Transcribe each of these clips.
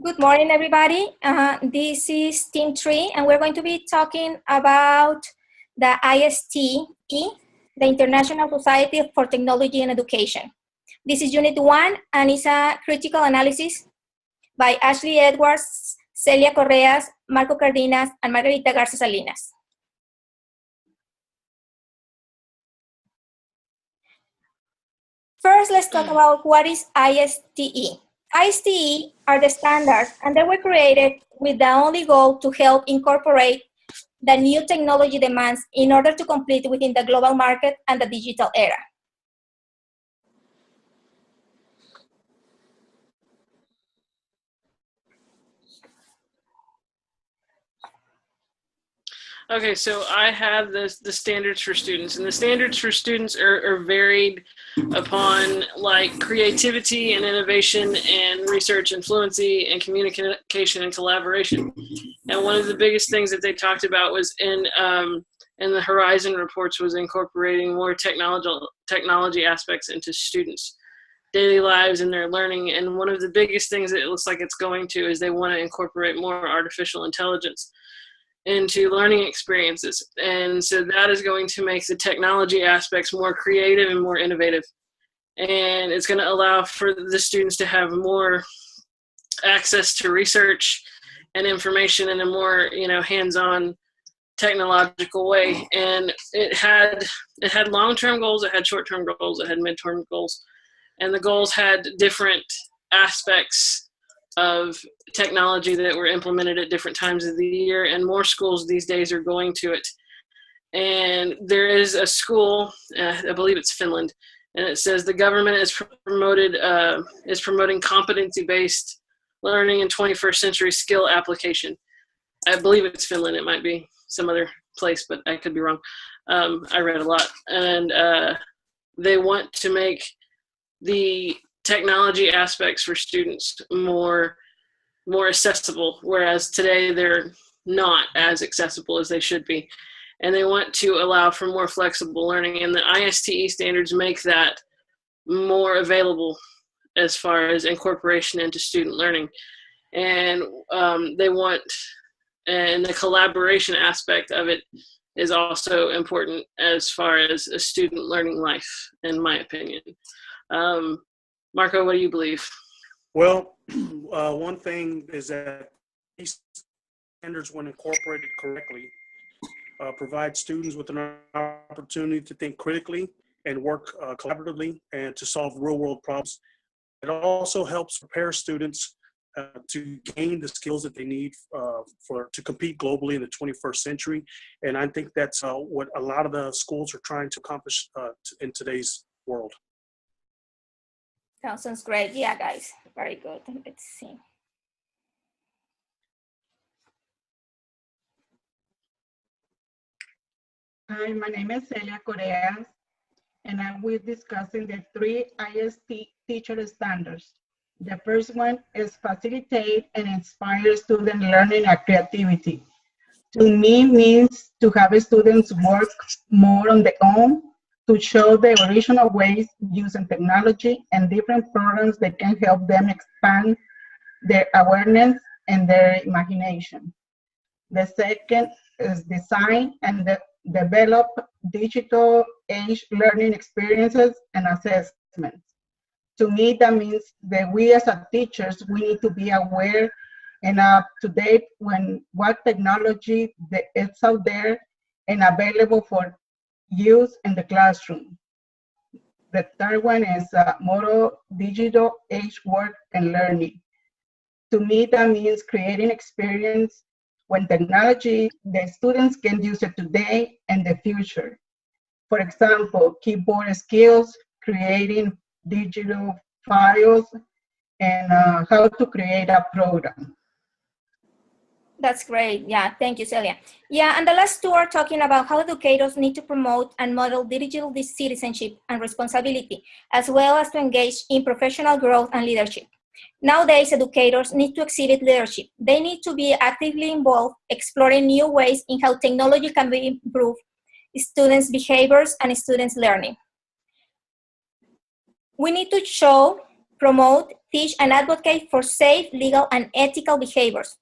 Good morning, everybody. This is Team 3, and we're going to be talking about the ISTE, the International Society for Technology and Education. This is Unit 1, and it's a critical analysis by Ashley Edwards, Celia Coreas, Marco Cardenas, and Margarita Garza Salinas. First, let's talk about what is ISTE. ISTE are the standards, and they were created with the only goal to help incorporate the new technology demands in order to compete within the global market and the digital era. Okay, so I have the standards for students, and the standards for students are varied upon like creativity and innovation and research and fluency and communication and collaboration. And one of the biggest things that they talked about was in the Horizon reports was incorporating more technology aspects into students' daily lives and their learning. And one of the biggest things that it looks like it's going to is they want to incorporate more artificial intelligence into learning experiences. And so that is going to make the technology aspects more creative and more innovative. And it's going to allow for the students to have more access to research and information in a more, hands-on technological way. And it had long-term goals, it had short-term goals, it had mid-term goals. And the goals had different aspects of technology that were implemented at different times of the year, and more schools these days are going to it. And there is a school, I believe it's Finland, and it says the government is promoting competency-based learning in 21st century skill application. I believe it's Finland. It might be some other place, but I could be wrong. I read a lot, and they want to make the technology aspects for students more accessible, whereas today they're not as accessible as they should be. And they want to allow for more flexible learning, and the ISTE standards make that more available as far as incorporation into student learning. And they want, and the collaboration aspect of it is also important as far as a student learning life, in my opinion. Marco, what do you believe? Well, one thing is that these standards, when incorporated correctly, provide students with an opportunity to think critically and work collaboratively and to solve real-world problems. It also helps prepare students to gain the skills that they need to compete globally in the 21st century. And I think that's what a lot of the schools are trying to accomplish in today's world. That sounds great. Yeah, guys, very good. Let's see. Hi, my name is Celia Coreas, and I will be discussing the 3 ISTE teacher standards. The first one is facilitate and inspire student learning and creativity. To me, means to have students work more on their own, to show the original ways using technology and different programs that can help them expand their awareness and their imagination. The second is design and develop digital age learning experiences and assessments. To me, that means that we as teachers, we need to be aware and up to date when what technology is out there and available for use in the classroom. The third one is model digital age work and learning. To me, that means creating experience when technology, the students can use it today and the future. For example, keyboard skills, creating digital files, and how to create a program. That's great. Yeah, thank you, Celia. Yeah, and the last 2 are talking about how educators need to promote and model digital citizenship and responsibility, as well as to engage in professional growth and leadership. Nowadays, educators need to exhibit leadership. They need to be actively involved, exploring new ways in how technology can improve students' behaviors and students' learning. We need to show promote, teach, and advocate for safe, legal, and ethical behaviors,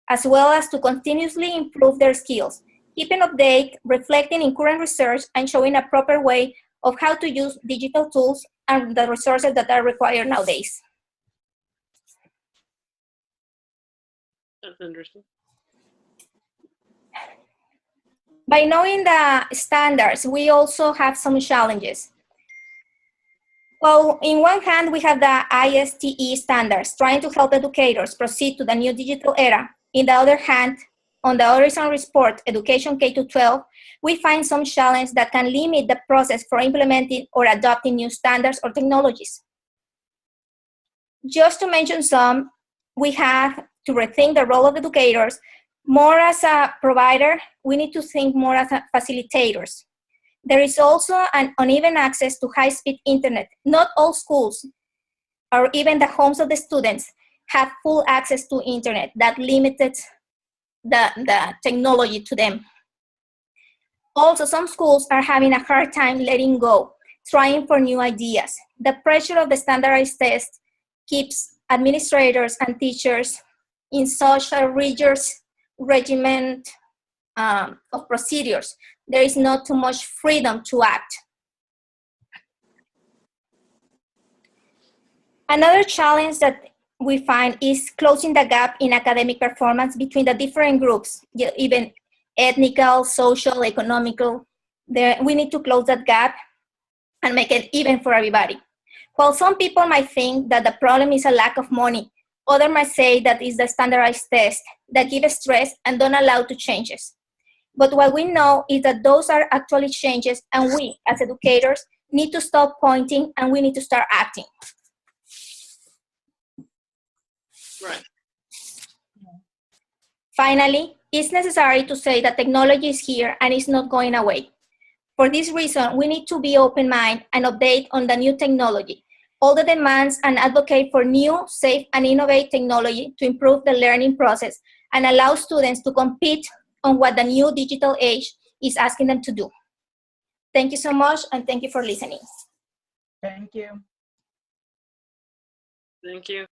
as well as to continuously improve their skills, keeping update, reflecting in current research, and showing a proper way of how to use digital tools and the resources that are required nowadays. That's interesting. By knowing the standards, we also have some challenges. Well, in one hand, we have the ISTE standards, trying to help educators proceed to the new digital era. In the other hand, on the Horizon Report, Education K-12, we find some challenges that can limit the process for implementing or adopting new standards or technologies. Just to mention some, we have to rethink the role of educators. More as a provider, we need to think more as facilitators. There is also an uneven access to high-speed internet. Not all schools, or even the homes of the students, have full access to internet. That limited the technology to them. Also, some schools are having a hard time letting go, trying for new ideas. The pressure of the standardized test keeps administrators and teachers in such a rigorous regimen of procedures. There is not too much freedom to act. Another challenge that we find is closing the gap in academic performance between the different groups, even ethnical, social, economical. We need to close that gap and make it even for everybody. While some people might think that the problem is a lack of money, others might say that it's the standardized test that give stress and don't allow to changes. But what we know is that those are actually changes, and we, as educators, need to stop pointing and we need to start acting. Right. Finally, it's necessary to say that technology is here and is not going away. For this reason, we need to be open-minded and update on the new technology, all the demands, and advocate for new, safe, and innovative technology to improve the learning process and allow students to compete on what the new digital age is asking them to do. Thank you so much, and thank you for listening. Thank you. Thank you.